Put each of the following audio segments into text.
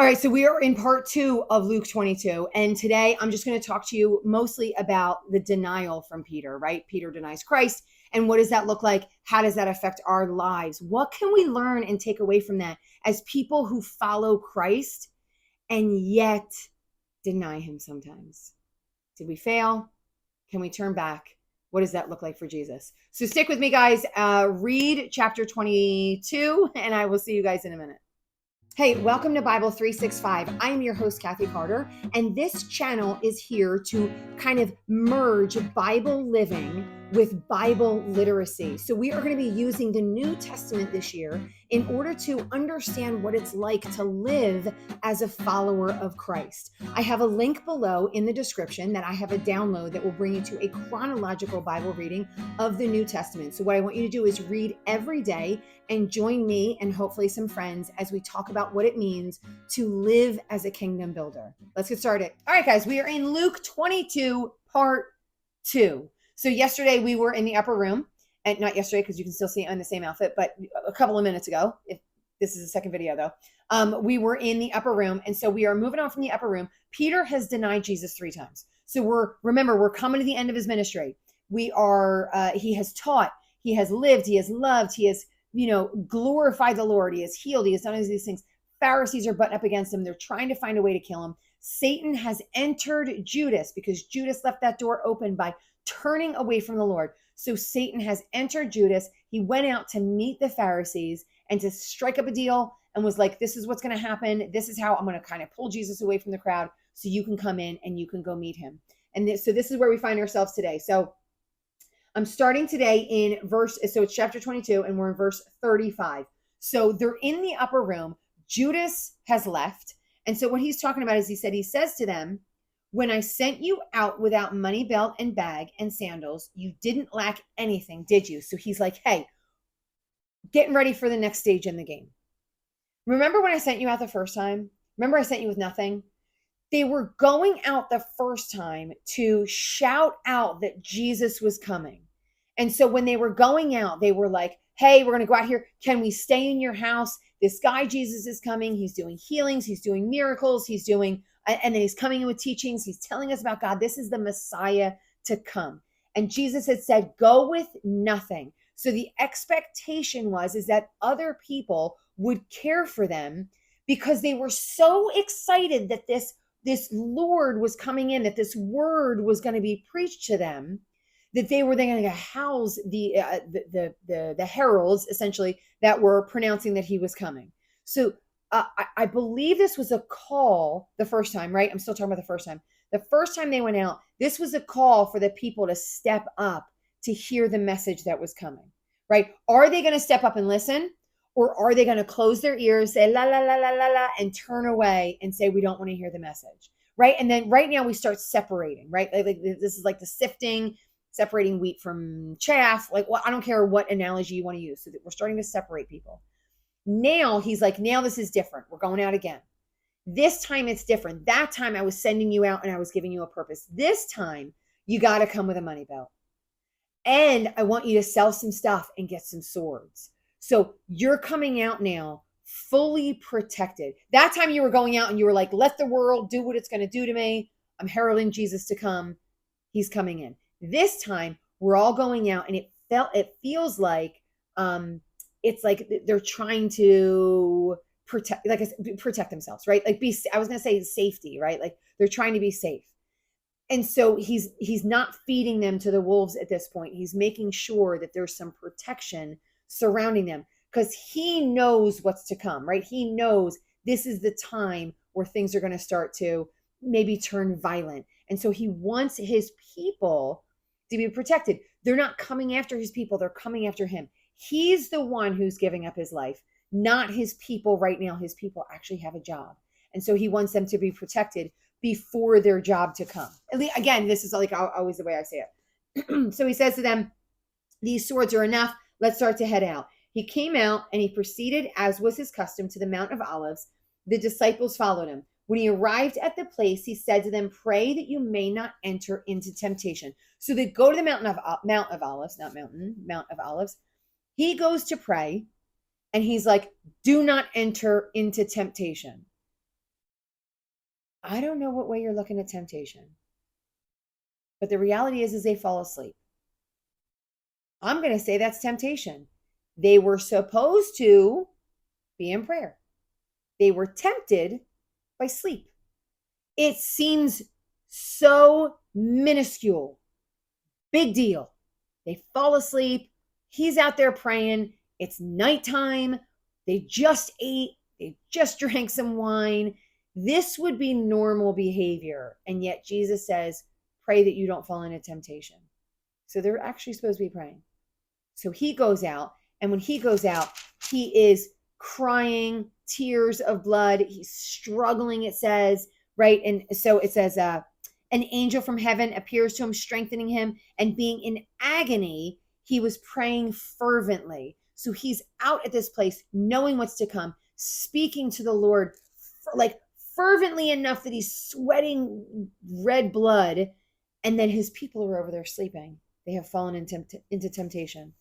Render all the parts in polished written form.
All right, so we are in part 2 of Luke 22. And today I'm just going to talk to you mostly about the denial from Peter, right? Peter denies Christ. And what does that look like? How does that affect our lives? What can we learn and take away from that as people who follow Christ and yet deny him sometimes? Did we fail? Can we turn back? What does that look like for Jesus? So stick with me, guys. Read chapter 22, and I will see you guys in a minute. Hey, welcome to Bible 365. I am your host, Kathy Carter, and this channel is here to kind of merge Bible living with Bible literacy. So we are going to be using the New Testament this year in order to understand what it's like to live as a follower of Christ. I have a link below in the description that I have a download that will bring you to a chronological Bible reading of the New Testament. So what I want you to do is read every day and join me and hopefully some friends as we talk about what it means to live as a kingdom builder. Let's get started. All right, guys, we are in Luke 22, part 2. So yesterday we were in the upper room, and not yesterday because you can still see it on the same outfit, but a couple of minutes ago, if this is the second video though, we were in the upper room. And so we are moving on from the upper room. Peter has denied Jesus 3 times. So we're coming to the end of his ministry. He has taught, he has lived, he has loved, he has glorified the Lord. He has healed. He has done all these things. Pharisees are butting up against him. They're trying to find a way to kill him. Satan has entered Judas because Judas left that door open by turning away from the Lord. So Satan has entered Judas. He went out to meet the Pharisees and to strike up a deal and was like, this is what's going to happen. This is how I'm going to kind of pull Jesus away from the crowd so you can come in and you can go meet him. And so this is where we find ourselves today. So I'm starting today in it's chapter 22, and we're in verse 35. So they're in the upper room. Judas has left. And so what he's talking about is he says to them, when I sent you out without money belt and bag and sandals, you didn't lack anything, did you? So he's like, hey, getting ready for the next stage in the game. Remember when I sent you out the first time? Remember I sent you with nothing? They were going out the first time to shout out that Jesus was coming. And so when they were going out, they were like, hey, we're going to go out here. Can we stay in your house? This guy, Jesus, is coming. He's doing healings. He's doing miracles. And then he's coming in with teachings. He's telling us about God. This is the Messiah to come. And Jesus had said, go with nothing. So the expectation is that other people would care for them because they were so excited that this Lord was coming in, that this word was going to be preached to them, that they were then going to house the heralds essentially that were pronouncing that he was coming. So I believe this was a call the first time, right? I'm still talking about the first time. The first time they went out, this was a call for the people to step up to hear the message that was coming, right? Are they going to step up and listen? Or are they going to close their ears, say la, la, la, la, la, la, and turn away and say, we don't want to hear the message, right? And then right now we start separating, right? Like this is like the separating wheat from chaff. Like, well, I don't care what analogy you want to use. So that we're starting to separate people. Now he's like, now this is different. We're going out again. This time it's different. That time I was sending you out and I was giving you a purpose. This time you got to come with a money belt. And I want you to sell some stuff and get some swords. So you're coming out now fully protected. That time you were going out and you were like, let the world do what it's going to do to me. I'm heralding Jesus to come. He's coming in. This time we're all going out and it feels like it's like they're trying to protect themselves, right? Like I was going to say safety, right? Like they're trying to be safe. And so he's not feeding them to the wolves at this point. He's making sure that there's some protection surrounding them because he knows what's to come, right? He knows this is the time where things are going to start to maybe turn violent. And so he wants his people to be protected. They're not coming after his people. They're coming after him. He's the one who's giving up his life, not his people right now. His people actually have a job. And so he wants them to be protected before their job to come. Again, this is like always the way I say it. So he says to them, these swords are enough. Let's start to head out. He came out and he proceeded, as was his custom, to the Mount of Olives. The disciples followed him. When he arrived at the place, he said to them, pray that you may not enter into temptation. So they go to the Mount of Olives. He goes to pray and he's like, do not enter into temptation. I don't know what way you're looking at temptation, but the reality is they fall asleep. I'm going to say that's temptation. They were supposed to be in prayer. They were tempted by sleep. It seems so minuscule. Big deal. They fall asleep. He's out there praying. It's nighttime. They just ate. They just drank some wine. This would be normal behavior. And yet Jesus says, pray that you don't fall into temptation. So they're actually supposed to be praying. So he goes out. And when he goes out, he is crying, tears of blood. He's struggling, it says, right? And so it says, an angel from heaven appears to him, strengthening him, and being in agony, he was praying fervently. So he's out at this place, knowing what's to come, speaking to the Lord, like fervently enough that he's sweating red blood. And then his people are over there sleeping. They have fallen into temptation.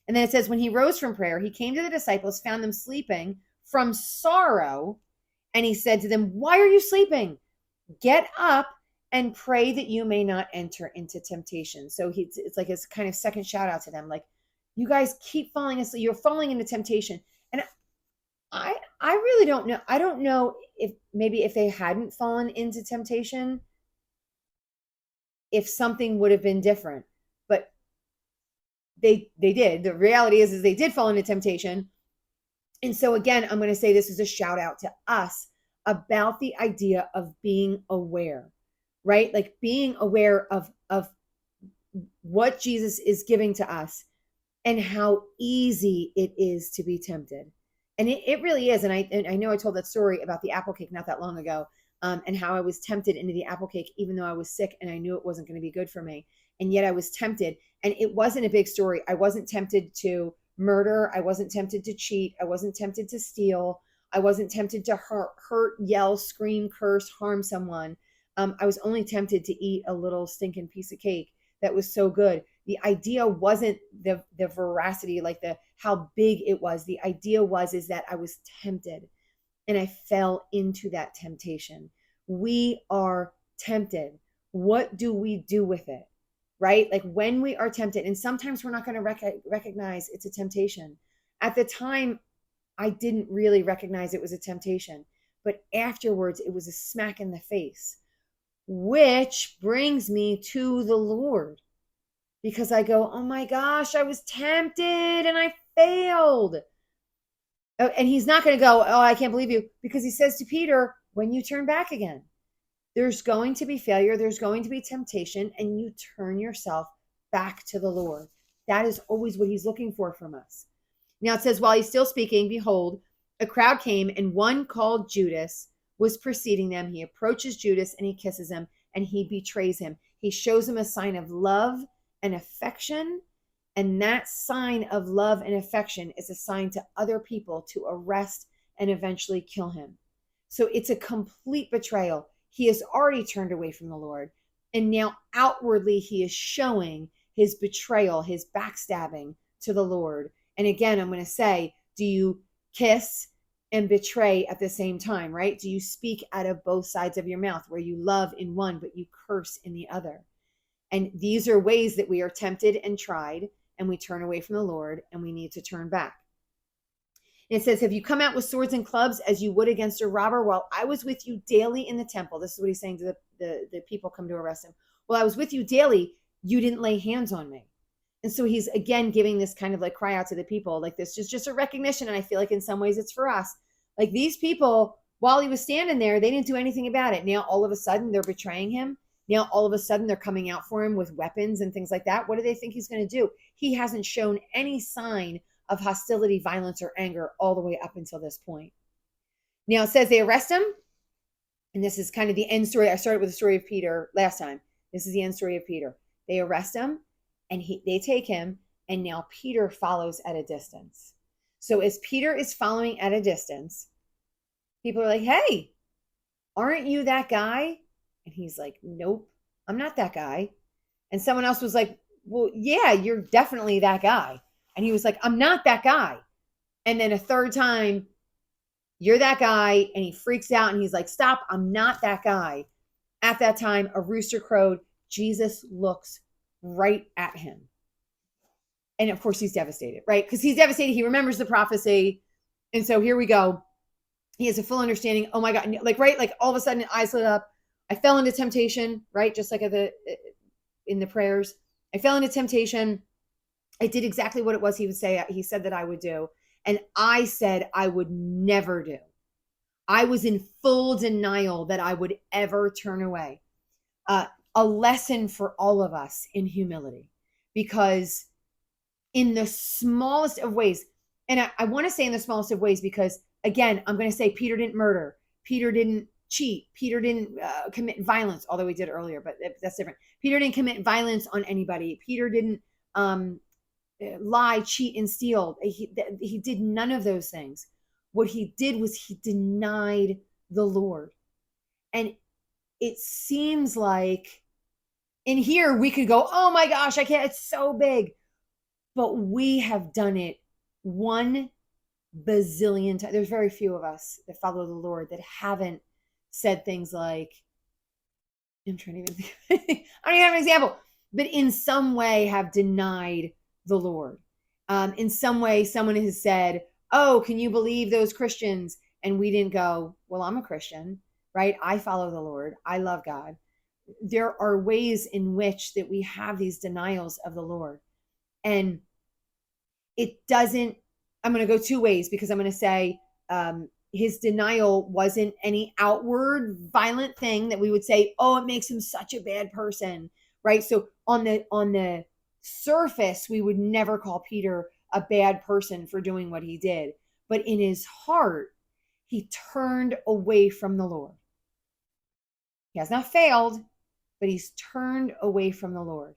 And then it says, when he rose from prayer, he came to the disciples, found them sleeping from sorrow. And he said to them, why are you sleeping? Get up and pray that you may not enter into temptation. So it's like his kind of second shout out to them. Like, you guys keep falling asleep. You're falling into temptation. And I really don't know. I don't know if maybe if they hadn't fallen into temptation, if something would have been different. But they did. The reality is they did fall into temptation. And so again, I'm going to say this is a shout out to us about the idea of being aware, right? Like being aware of what Jesus is giving to us and how easy it is to be tempted. And it really is. And I know I told that story about the apple cake not that long ago, and how I was tempted into the apple cake, even though I was sick and I knew it wasn't going to be good for me. And yet I was tempted. And it wasn't a big story. I wasn't tempted to murder. I wasn't tempted to cheat. I wasn't tempted to steal. I wasn't tempted to hurt, yell, scream, curse, harm someone. I was only tempted to eat a little stinking piece of cake that was so good. The idea wasn't the veracity, like how big it was. The idea is that I was tempted and I fell into that temptation. We are tempted. What do we do with it? Right? Like when we are tempted, and sometimes we're not going to recognize it's a temptation. At the time, I didn't really recognize it was a temptation, but afterwards it was a smack in the face, which brings me to the Lord, because I go, oh my gosh, I was tempted and I failed. And he's not going to go, oh, I can't believe you, because he says to Peter, when you turn back again, there's going to be failure, there's going to be temptation, and you turn yourself back to the Lord. That is always what he's looking for from us. Now it says, while he's still speaking, behold, a crowd came, and one called Judas was preceding them. He approaches Judas and he kisses him and he betrays him. He shows him a sign of love and affection. And that sign of love and affection is a sign to other people to arrest and eventually kill him. So it's a complete betrayal. He has already turned away from the Lord. And now outwardly, he is showing his betrayal, his backstabbing to the Lord. And again, I'm going to say, do you kiss and betray at the same time, right? Do you speak out of both sides of your mouth, where you love in one, but you curse in the other? And these are ways that we are tempted and tried, and we turn away from the Lord, and we need to turn back. And it says, have you come out with swords and clubs as you would against a robber while I was with you daily in the temple? This is what he's saying to the people come to arrest him. While I was with you daily, you didn't lay hands on me. And so he's again giving this kind of like cry out to the people, like this is just a recognition. And I feel like in some ways it's for us. Like these people, while he was standing there, they didn't do anything about it. Now all of a sudden they're betraying him. Now all of a sudden they're coming out for him with weapons and things like that. What do they think he's going to do? He hasn't shown any sign of hostility, violence, or anger all the way up until this point. Now it says they arrest him. And this is kind of the end story. I started with the story of Peter last time. This is the end story of Peter. They arrest him and they take him. And now Peter follows at a distance. So as Peter is following at a distance, people are like, hey, aren't you that guy? And he's like, nope, I'm not that guy. And someone else was like, well, yeah, you're definitely that guy. And he was like, I'm not that guy. And then a third time, You're that guy. And he freaks out and he's like, stop, I'm not that guy. At that time, a rooster crowed. Jesus looks right at him. And of course, he's devastated, right? Because he's devastated. He remembers the prophecy. And so here we go. He has a full understanding. Oh my God. Like, right? Like all of a sudden, eyes lit up. I fell into temptation, right? Just like in the prayers. I fell into temptation. I did exactly what it was he said that I would do. And I said I would never do. I was in full denial that I would ever turn away. A lesson for all of us in humility, because in the smallest of ways, and I want to say in the smallest of ways, because again, I'm going to say Peter didn't murder. Peter didn't cheat. Peter didn't commit violence, although he did earlier, but that's different. Peter didn't commit violence on anybody. Peter didn't lie, cheat, and steal. He did none of those things. What he did was he denied the Lord. And it seems like in here we could go, oh my gosh, I can't, it's so big. But we have done it 1 bazillion times. There's very few of us that follow the Lord that haven't said things like, I'm trying to even think, I don't even have an example, but in some way have denied the Lord. In some way, someone has said, oh, can you believe those Christians? And we didn't go, well, I'm a Christian, right? I follow the Lord. I love God. There are ways in which that we have these denials of the Lord. And it doesn't, I'm going to go 2 ways, because I'm going to say his denial wasn't any outward violent thing that we would say, oh, it makes him such a bad person, right? So on the surface, we would never call Peter a bad person for doing what he did. But in his heart, he turned away from the Lord. He has not failed, but he's turned away from the Lord.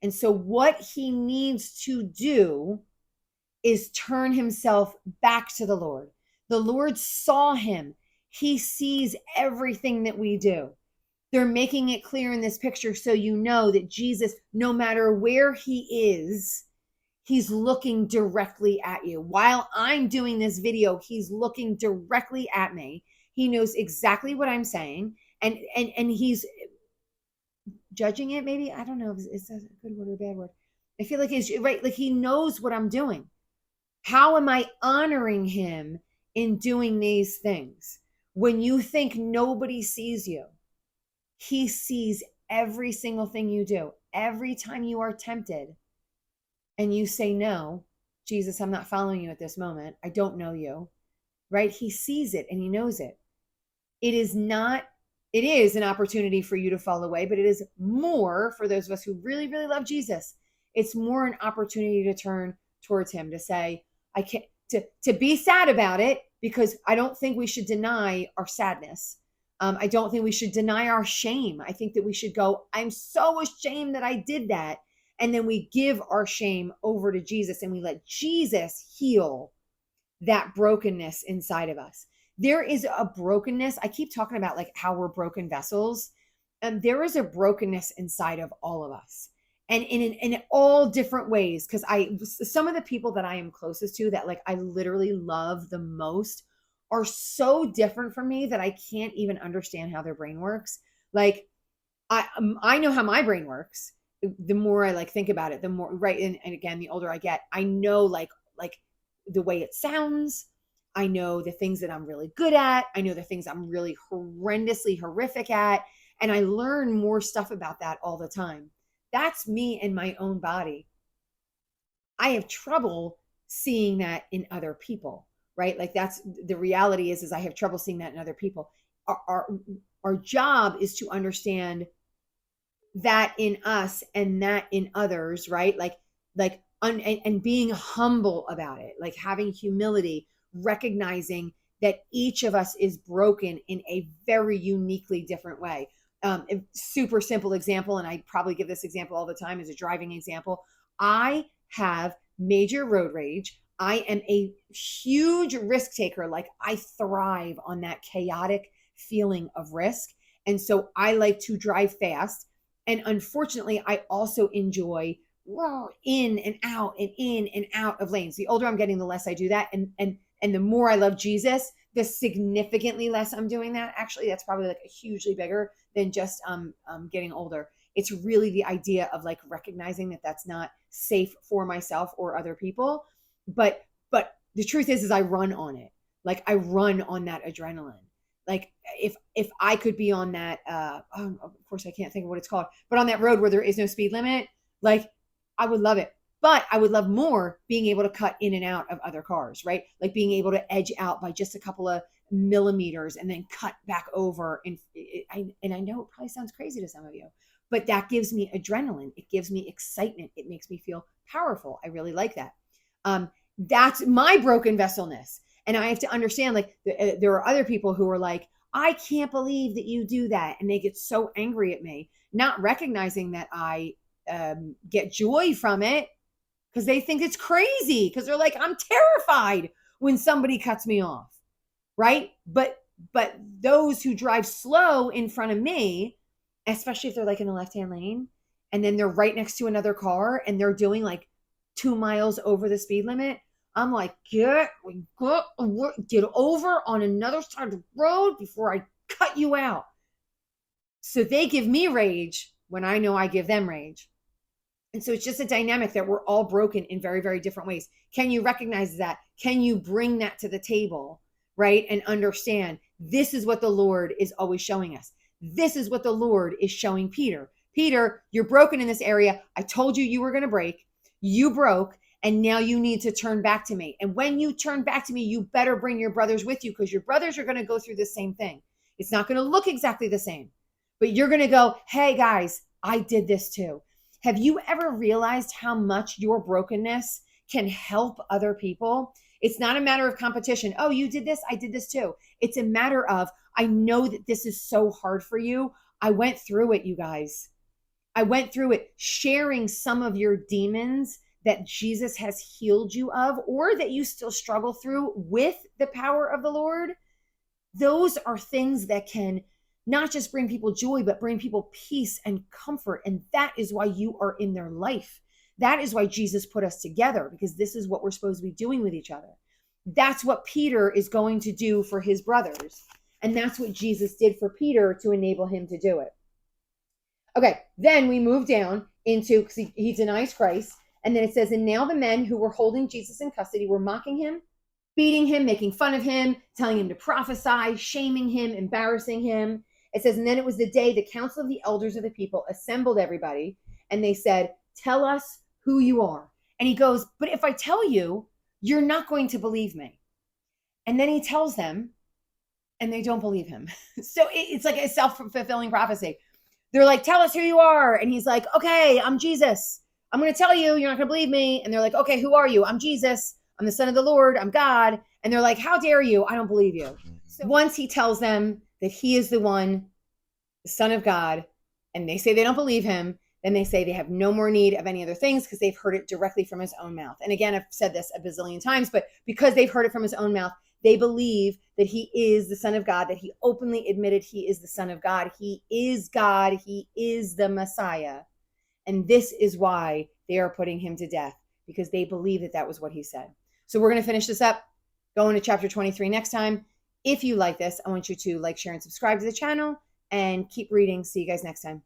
And so what he needs to do is turn himself back to the Lord. The Lord saw him. He sees everything that we do. They're making it clear in this picture so you know that Jesus, no matter where he is, he's looking directly at you. While I'm doing this video, he's looking directly at me. He knows exactly what I'm saying, and he's judging it, maybe. I don't know if it's a good word or a bad word. I feel like he's right, like he knows what I'm doing. How am I honoring him in doing these things? When you think nobody sees you, he sees every single thing you do. Every time you are tempted and you say, no, Jesus, I'm not following you at this moment. I don't know you, right? He sees it and he knows it. It is an opportunity for you to fall away, but it is more for those of us who really, really love Jesus. It's more an opportunity to turn towards him, to say, I can't, to be sad about it, because I don't think we should deny our sadness. I don't think we should deny our shame. I think that we should go, I'm so ashamed that I did that. And then we give our shame over to Jesus and we let Jesus heal that brokenness inside of us. There is a brokenness. I keep talking about like how we're broken vessels. And there is a brokenness inside of all of us. And in all different ways, because some of the people that I am closest to, that like I literally love the most, are so different from me that I can't even understand how their brain works. Like I know how my brain works. The more I like think about it, the more, right. And again, the older I get, I know like the way it sounds. I know the things that I'm really good at. I know the things I'm really horrendously horrific at. And I learn more stuff about that all the time. That's me in my own body. I have trouble seeing that in other people, right? Like that's the reality is I have trouble seeing that in other people. Our job is to understand that in us and that in others, right? And being humble about it, like having humility, recognizing that each of us is broken in a very uniquely different way. A super simple example, and I probably give this example all the time as a driving example. I have major road rage. I am a huge risk taker. Like I thrive on that chaotic feeling of risk. And so I like to drive fast. And unfortunately, I also enjoy in and out and in and out of lanes. The older I'm getting, the less I do that. And the more I love Jesus, the significantly less I'm doing that, actually, that's probably like a hugely bigger than just getting older. It's really the idea of like recognizing that that's not safe for myself or other people. But the truth is I run on it. Like I run on that adrenaline. Like if I could be on that, of course I can't think of what it's called, but on that road where there is no speed limit, like I would love it. But I would love more being able to cut in and out of other cars, right? Like being able to edge out by just a couple of millimeters and then cut back over. And I know it probably sounds crazy to some of you, but that gives me adrenaline. It gives me excitement. It makes me feel powerful. I really like that. That's my broken vesselness. And I have to understand, like, there are other people who are like, I can't believe that you do that. And they get so angry at me, not recognizing that I get joy from it because they think it's crazy. Because they're like, I'm terrified when somebody cuts me off. Right. But those who drive slow in front of me, especially if they're like in the left-hand lane, and then they're right next to another car and they're doing like 2 miles over the speed limit, I'm like, get over on another side of the road before I cut you out. So they give me rage when I know I give them rage. And so it's just a dynamic that we're all broken in very, very different ways. Can you recognize that? Can you bring that to the table, right? And understand this is what the Lord is always showing us. This is what the Lord is showing Peter. Peter, you're broken in this area. I told you were going to break. You broke. And now you need to turn back to me. And when you turn back to me, you better bring your brothers with you because your brothers are going to go through the same thing. It's not going to look exactly the same, but you're going to go, hey guys, I did this too. Have you ever realized how much your brokenness can help other people? It's not a matter of competition. Oh, you did this. I did this too. It's a matter of, I know that this is so hard for you. I went through it, you guys. I went through it, sharing some of your demons that Jesus has healed you of, or that you still struggle through with the power of the Lord. Those are things that can not just bring people joy, but bring people peace and comfort. And that is why you are in their life. That is why Jesus put us together, because this is what we're supposed to be doing with each other. That's what Peter is going to do for his brothers. And that's what Jesus did for Peter to enable him to do it. Okay, then we move down into, because he denies Christ. And then it says, and now the men who were holding Jesus in custody were mocking him, beating him, making fun of him, telling him to prophesy, shaming him, embarrassing him. It says, and then it was the day the council of the elders of the people assembled everybody, and they said, tell us who you are. And he goes, but if I tell you, you're not going to believe me. And then he tells them, and they don't believe him. So it's like a self-fulfilling prophecy. They're like, tell us who you are. And he's like, okay, I'm Jesus. I'm going to tell you, you're not going to believe me. And they're like, okay, who are you? I'm Jesus. I'm the Son of the Lord. I'm God. And they're like, how dare you? I don't believe you. So once he tells them that he is the one, the Son of God, and they say they don't believe him, then they say they have no more need of any other things because they've heard it directly from his own mouth. And again, I've said this a bazillion times, but because they've heard it from his own mouth, they believe that he is the Son of God, that he openly admitted he is the Son of God. He is God. He is the Messiah. And this is why they are putting him to death, because they believe that that was what he said. So we're going to finish this up, go into chapter 23 next time. If you like this, I want you to like, share, and subscribe to the channel and keep reading. See you guys next time.